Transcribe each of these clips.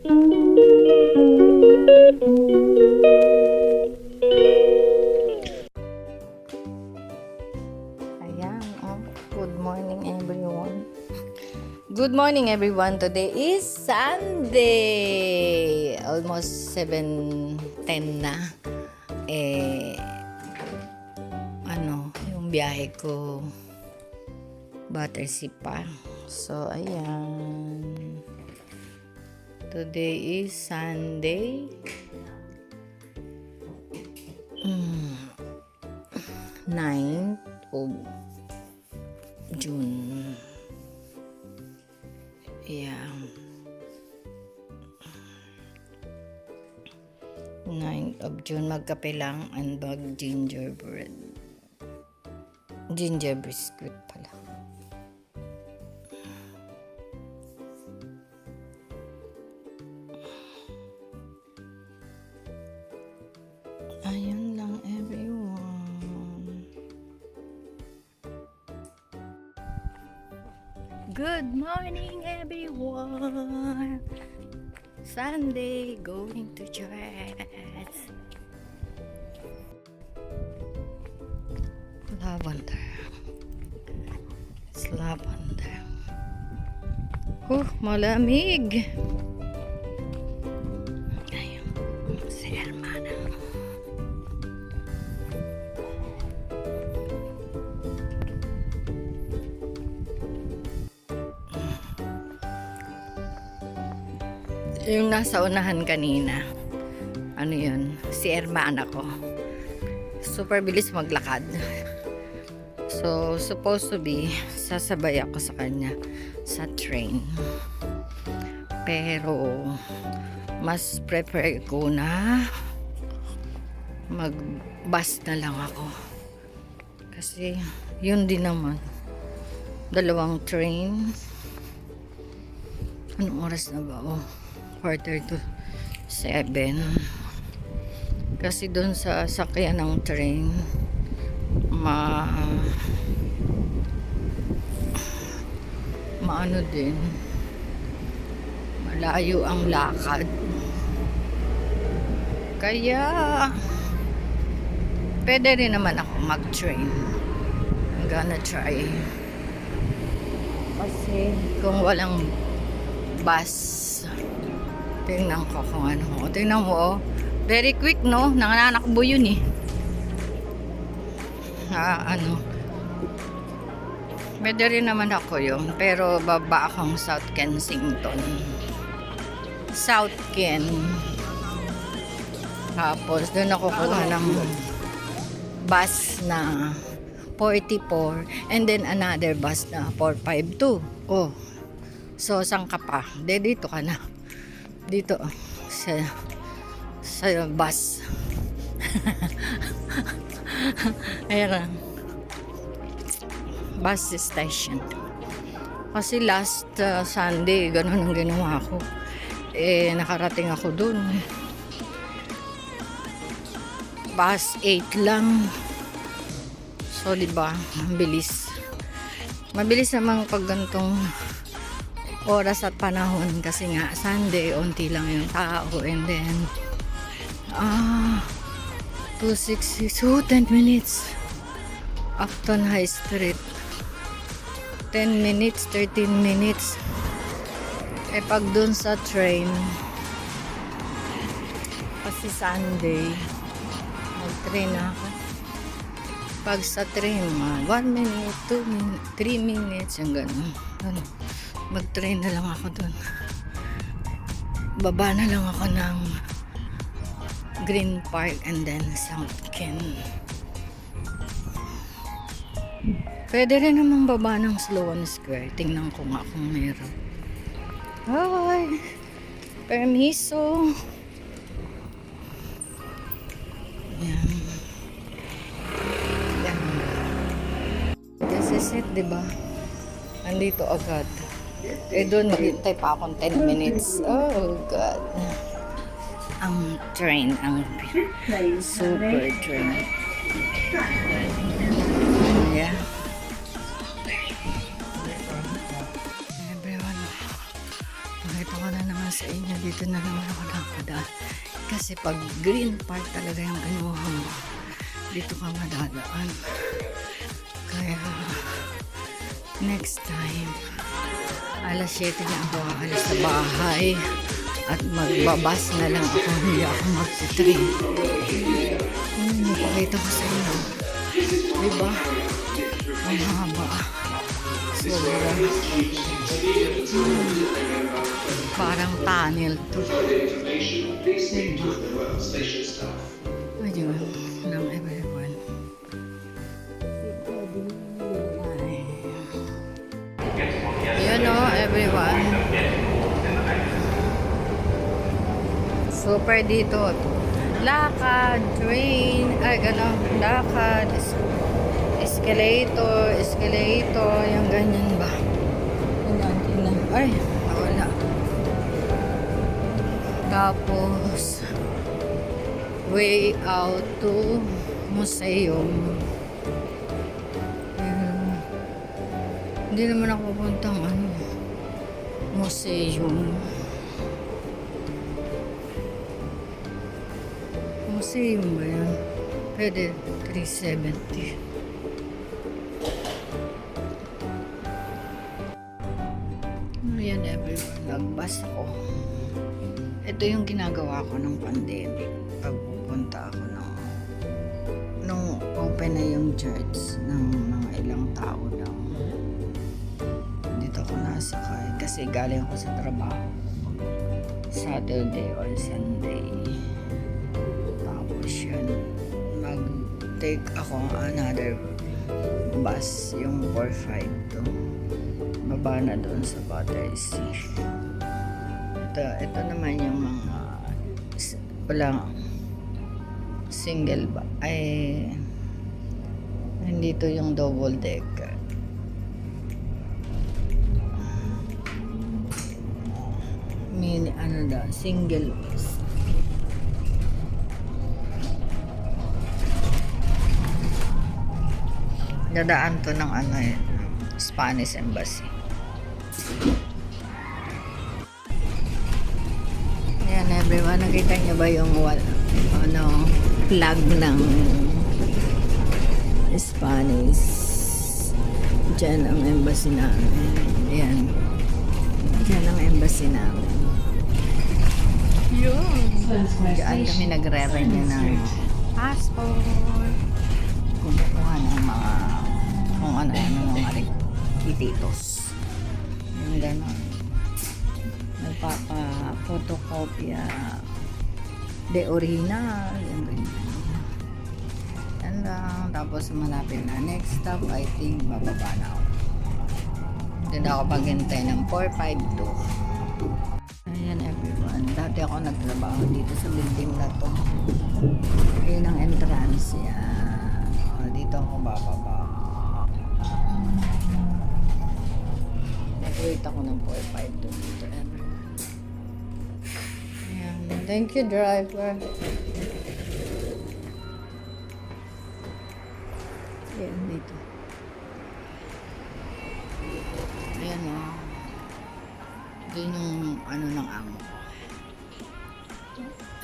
Ayan, oh. Good morning everyone. Good morning everyone. Today is Sunday. Almost 7:10 na. Yung biyahe ko Battersea pa. So, ayan. Today is Sunday. 9th of June. Yeah. 9th of June. Magkape lang and gingerbread. Ginger biscuit pala. Ayun lang everyone. Good morning everyone. Sunday, going to church. Lavender. It's lavender. Malamig. Ayun, si Hermana. Yung nasa unahan kanina, ano yun, si Hermana ko. Super bilis maglakad. So, supposed to be, sasabay ako sa kanya sa train. Pero, mas prefer ko na mag-bus na lang ako. Kasi, yun din naman. Dalawang train. Anong oras na ba? 6:45. Kasi doon sa sakyan ng train, maano din, malayo ang lakad. Kaya pwede rin naman ako mag-train. I'm gonna try. Kasi kung walang bus, tingnan ko kung ano. Tingnan mo, very quick, no? Nanganakbo yun eh. Pwede rin naman ako yun. Pero baba akong South Kensington. South Ken. Tapos doon ako kuha ng bus na 44. And then another bus na 452. Oh. So, saan ka pa? Dito ka na. Dito. Sa bus. Ayan na. Bus station. Kasi last Sunday, ganun ang ginawa ko. Nakarating ako dun. Bus 8 lang. So, diba? Mabilis. Mabilis namang pag ganitong oras at panahon. Kasi nga, Sunday, unti lang yung tao. And then, 266, 10 minutes. Upton High Street. 10 minutes, 13 minutes. Pag dun sa train, kasi Sunday, mag-train ako. Pag sa train, 1 minute, 2 minutes, 3 minutes, yung gano'n. Mag-train na lang ako dun. Baba na lang ako ng Green Park and then South Ken. Pwede rin namang baba ng Sloan Square. Tingnan ko nga kung meron. Hi! Permiso! Yan. Yan. This is it, diba? Andito agad. Doon maghintay pa akong 10 minutes. Oh, God. Ang train, ang super train. Yeah. Everyone, nakita ko na naman sa inyo, dito na naman ako nakapadaan. Kasi pag green park talaga yung kinuha mo, dito ka madadaan. Kaya, next time, alas 7 na ako aalis sa bahay. At magbabas na lang ako, hindi ako mag-train. Pakita ko sa inyo. Diba? Ang haba. Sobra. Parang tunnel to. Diba? Ayun. Ng everyone. Yun o, everyone. Super dito. Lakad, train, ay gano'n, lakad, escalator, yung ganyan ba? Tingnan. Ay, nawala. Tapos, way out to museum. Hindi naman ako pupuntang museum. Museum ba yan? Pwede, 370. Ayan everyone, nagbas ako. Ito yung ginagawa ko ng pandemic. Pag pupunta ako nung open na yung church ng mga ilang tao lang. Dito ako nasakay kasi galing ako sa trabaho. Saturday or Sunday. Tapos yun, mag-take ako another bus, yung 452. Baba na doon sa Battersea. Ito naman yung mga walang single ba ay hindi to yung double decker. Mini single bus. Dadaan to ng Spanish Embassy. Ayan everyone, nakita niyo ba yung flag ng Spanish? Diyan ang embassy namin. Ayan. Diyan ang embassy namin. Yun. Diyan kami nagre-renew ng passport. Kumukuha ng mga kung ano-ano mga requisitos. Yung gano'n. Nagpapa-photocopya de original. Yung ganyan. Yan lang. Tapos malapit na. Next stop, I think, bababa na ako. Hindi na ako paghintay ng 452. Ayan everyone. Dati ako nagtrabaho dito sa building na to. Yun ang entrance yan. Dito ako bababa. Nag-wait ako ng 452 dito everyone. Ayan. Thank you driver. Ayan dito. Ayan o. Doon yung ng amo.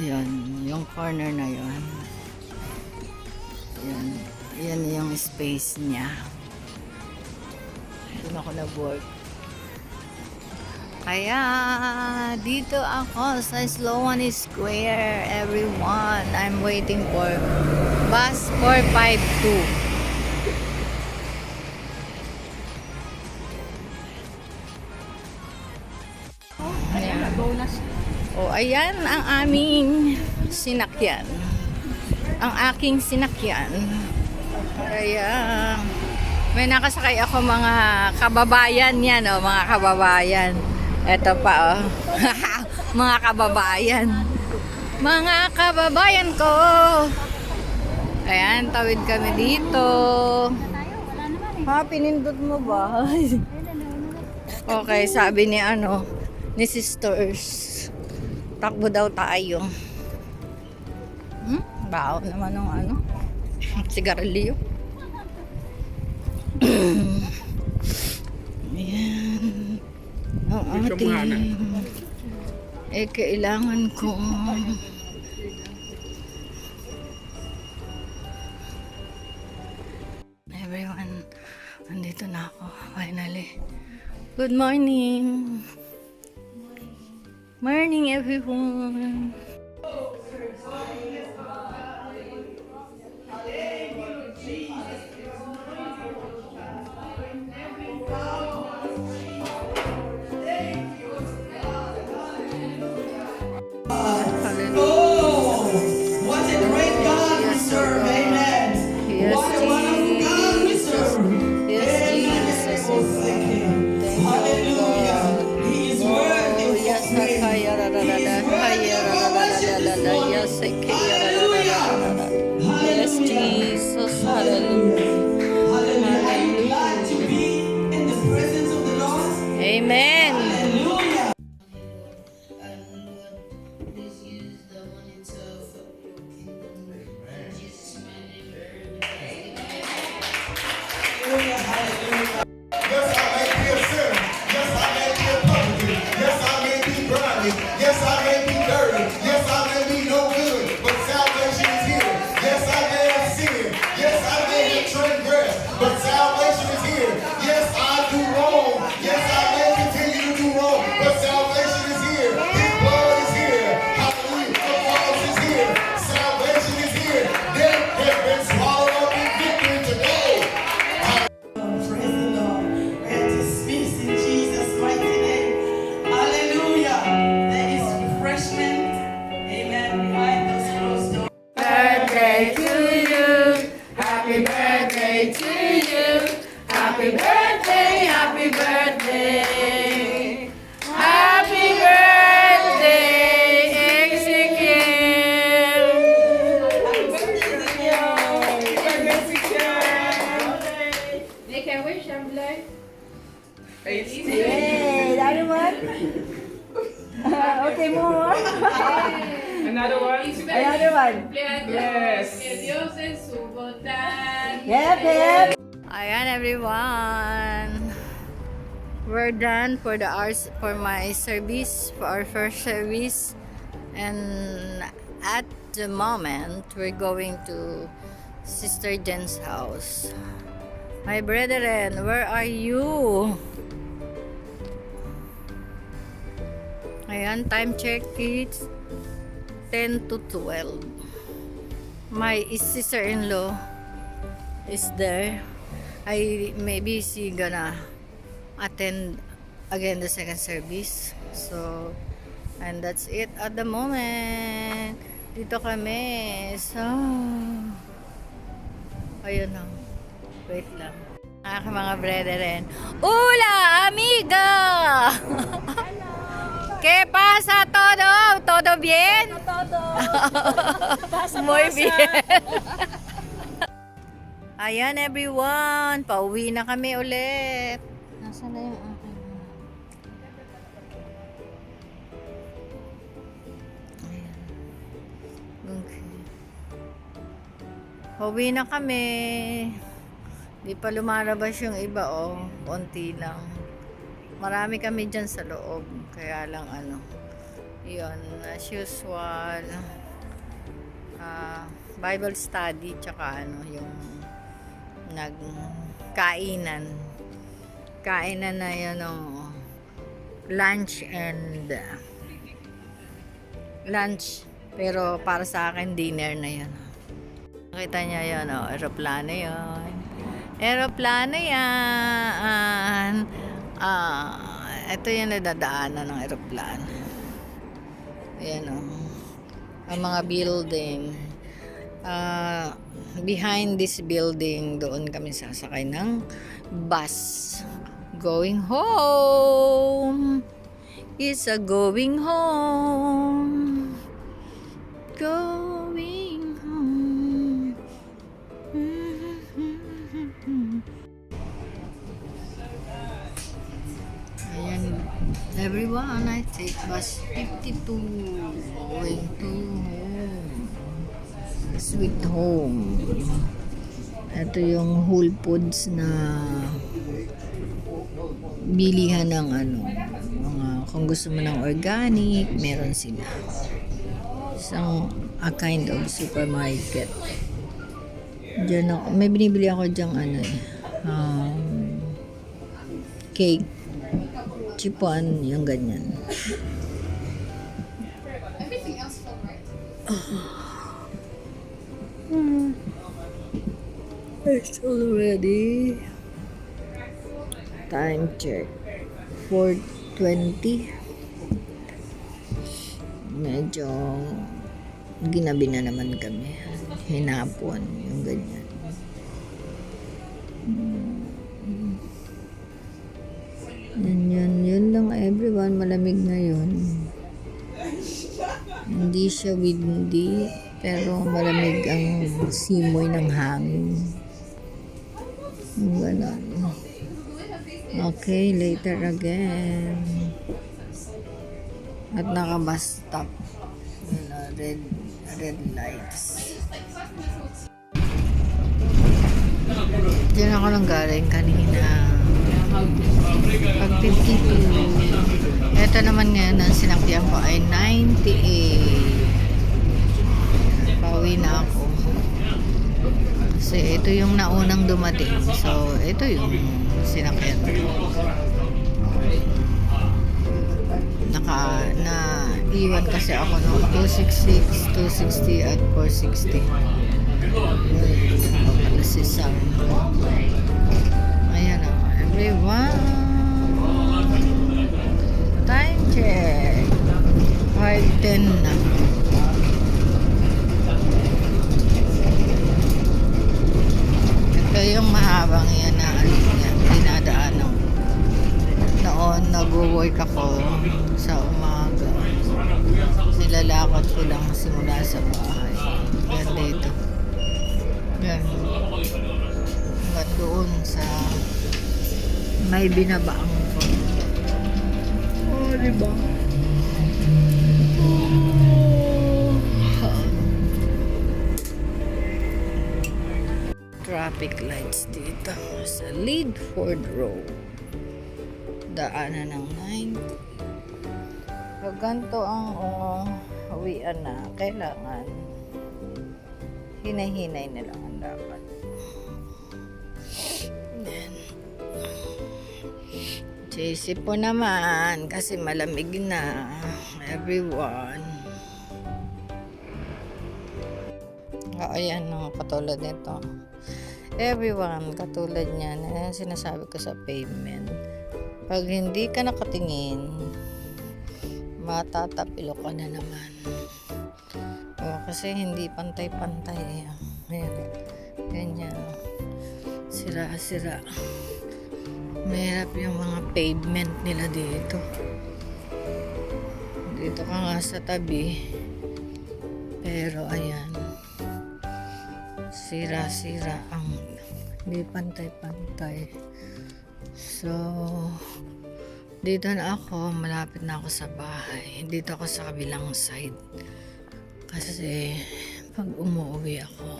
Ayan. Yung corner na yun. Ayan. Ayan yung space niya. Doon ako nag-work. Kaya dito ako sa Sloan Square everyone. I'm waiting for bus 452. Ayan. Ayan ang aming sinakyan. Ang aking sinakyan. Kaya may nakasakay ako mga kababayan yan, mga kababayan. Ito pa, mga kababayan. Mga kababayan ko. Ayan, tawid kami dito. Pinindot mo ba? Okay, sabi ni ni sisters, takbo daw tayo. Bao naman ng sigarilyo. Ayan. Ang ating kailangan kong everyone, andito na ako finally. Good morning. Morning everyone. What a great God we serve, amen. What a wonderful God we serve. Hallelujah. He is worthy of praise. He is worthy of our worship this morning. Hallelujah. Yes, Jesus. Hallelujah. Hallelujah. Are you glad to be in the presence of the Lord? Amen. Hallelujah. Yes, I may be a sinner. Yes, I may be a publican. Yes, I may be grimy. Yes, I may be dirty. Yes, I may be no good. But salvation is here. Yes, I may have sinned. Yes, I may have transgressed. But salvation is here. Yes, I do wrong. Yes, I may continue to do wrong. But salvation is here. His blood is here. Hallelujah. The cross is here. Salvation is here. Death has been swallowed up in victory today. Praise the Lord. And dismiss in Jesus' mighty name. Hallelujah. There is refreshment. Amen. Behind those closed doors. Birthday to you. Happy birthday to you. Happy birthday, happy birthday. Happy birthday, Ezekiel. Make a wish and blow. Yay, that one? Okay, more. Another one? Another one. Yes. Que Dios en su bondad. Yep. Ayan everyone. We're done for the hours for my service, for our first service. And at the moment, we're going to Sister Jen's house. My brethren, where are you? Ayan, time check it's 10 to 12. My sister-in-law is there. Maybe she gonna attend again the second service. So, and that's it at the moment. Dito kami. So, ayun na. Wait lang. Aking mga brethren. Hola, amiga! ¿Qué pasa todo? ¿Todo bien? Todo. Muy bien. Ayan everyone, pauwi na kami ulit. Nasaan na yung akin? Ayan. Okay. Pauwi na kami. Di pa lumalabas yung iba konti lang. Marami kami dyan sa loob. Kaya lang yun, as usual. Bible study, tsaka yung nagkainan. Kainan na yun, lunch and lunch. Pero para sa akin, dinner na yun. Nakita niya yun, aeroplano yun. Aeroplano yan. Ito yung nadadaanan ng aeroplano. Ayan ang mga building. Behind this building, doon kami sasakay ng bus. Going home. It's a going home. Going home. Ayan, everyone, I take bus 52 going to home. Sweet home. Ito yung Whole Foods na bilihan ng mga Kung gusto mo ng organic, meron sila. Isang a kind of supermarket. Diyan ako, may binibili ako diyang cake. Chipuan, yung ganyan. It's already time check. 4:20. Medyo ginabi na naman kami. Hinapon, yung ganyan. Yun lang everyone. Malamig ngayon. Hindi siya windy, pero malamig ang simoy ng hangin. Yung ganon. Okay, later again. At naka-bus stop. Red lights. Diyan ako nang galing kanina. Pag 52. Ito naman ngayon ang sinakyan ko ay 98. Pauwi na ako. Kasi ito yung naunang dumating. So, ito yung sinakyan ko. Iwan kasi ako no 266, 260 at 460. Alas isang. Ayan o, everyone. Time check. 5:10 na. Ito yung mahabang yan na dinadaanan. Noon nag-work ako sa umaga. Nilalakad ko lang simula sa bahay. Yan dito. Yan. Hanggang doon sa may binabaang ko. Oh, diba? Traffic lights dito sa Leadford Road. Daanan ng 90. Pag ganito ang uwian na, kailangan hinay-hinay na lang ang dapat. Then, sisi po naman kasi malamig na everyone. Ayan no, katulad nito. Everyone, katulad niyan, sinasabi ko sa pavement. Pag hindi ka nakatingin, matatapilo ka na naman. Kasi hindi pantay-pantay. Ayan. Ganyan. Sira-sira. Mahirap yung mga pavement nila dito. Dito ka nga sa tabi. Pero ayan. Sira-sira ang hindi pantay-pantay. So, dito na ako, malapit na ako sa bahay. Dito ako sa kabilang side. Kasi, pag umuwi ako,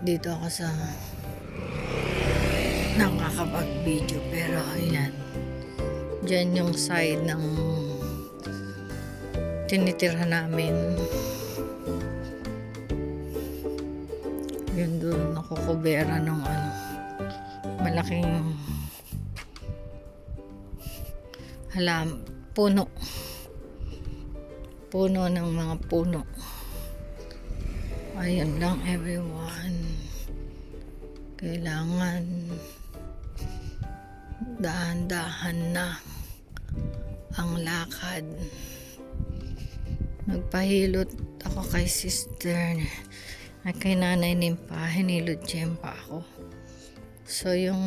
dito ako sa nakakapag-video. Pero, ayan. Diyan yung side ng tinitira namin. Yun doon, nakukubera ng malaking puno ng mga puno. Ayun lang everyone, kailangan dahan-dahan na ang lakad. Nagpahilot ako kay sister at kay nanay Nimpa, hinilot pa ako. So yung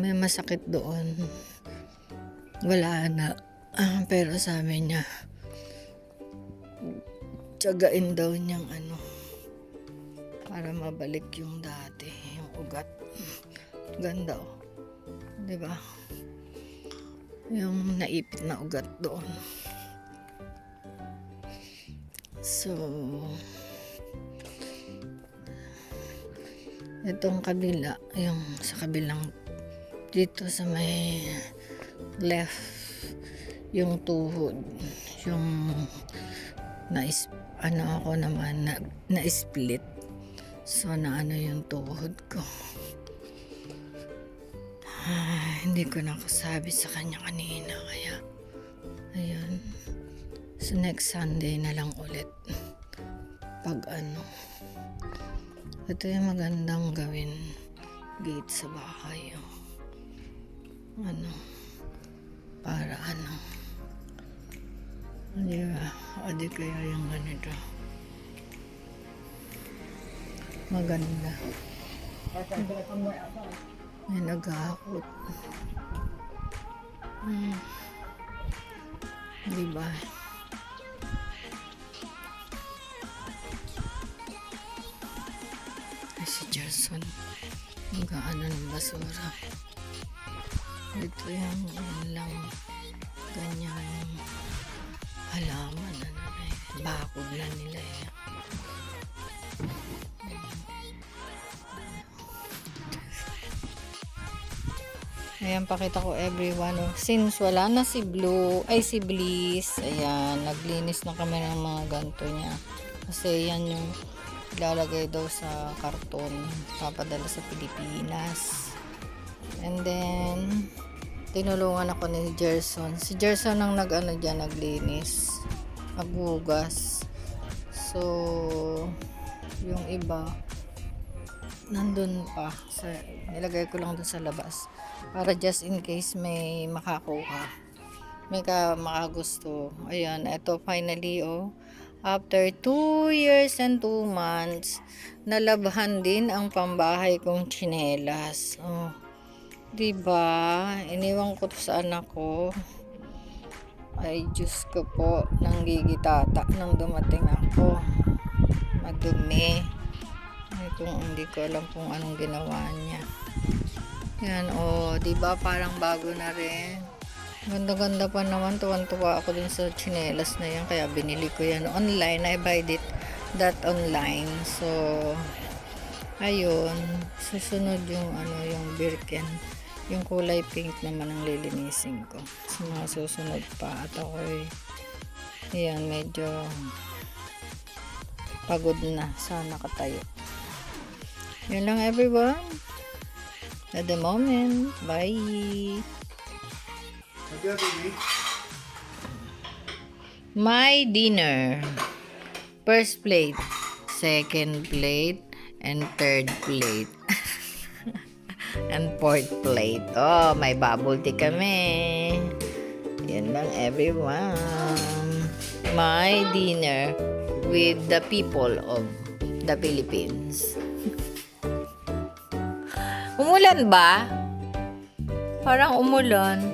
may masakit doon wala na. Pero sabi niya, tiyagain daw niyang para mabalik yung dati, yung ugat. Ganda oh. Diba? Yung naipit na ugat doon. So, itong kabila, yung sa kabilang dito sa may left, yung tuhod, yung ako naman na split. So na yung tuhod ko. Hindi ko na sabi sa kanya kanina, kaya ayun. So next Sunday na lang ulit. Pag ito yung magandang gawin, gate sa bahay. Para di kaya yung ganito. Maganda. May naghahakot. Diba? Ay, si Gerson. Mag-ano ng basura. Ito yung lang ganyan halaman. Bakod na nila eh. Ayan, pakita ko everyone. Since wala na si Bliss, ayan, naglinis na kami ng mga ganto niya. Kasi yan yung ilalagay daw sa karton, papadala sa Pilipinas. And then, tinulungan ako ni Gerson. Si Gerson ang naglinis, maghugas. So, yung iba, nandun pa. Nilagay ko lang dun sa labas. Para just in case may makakuha. May makagusto. Ayan, eto finally, after 2 years and 2 months, nalabhan din ang pambahay kong tsinelas. Diba? Iniwan ko to sa anak ko. Ay, Diyos ko po, nanggigitata nang dumating ako. Madumi. Ay, hindi ko alam kung anong ginawa niya. Yan, diba parang bago na rin. Ganda-ganda pa naman. Tuwan-tuwa ako din sa tsinelas na yan. Kaya binili ko yan online. I buy that online. So, ayun. Susunod yung yung Birken. Yung kulay pink naman ang lilinisin ko. Sa mga susunod pa. At ako'y ayan, medyo pagod na. Sana nakatayo. Yun lang everyone. At the moment. Bye. My dinner. First plate, second plate, and third plate. And fourth plate. May bubble tea kami. Yan lang everyone. My dinner with the people of the Philippines. Umulan ba? Parang umulan.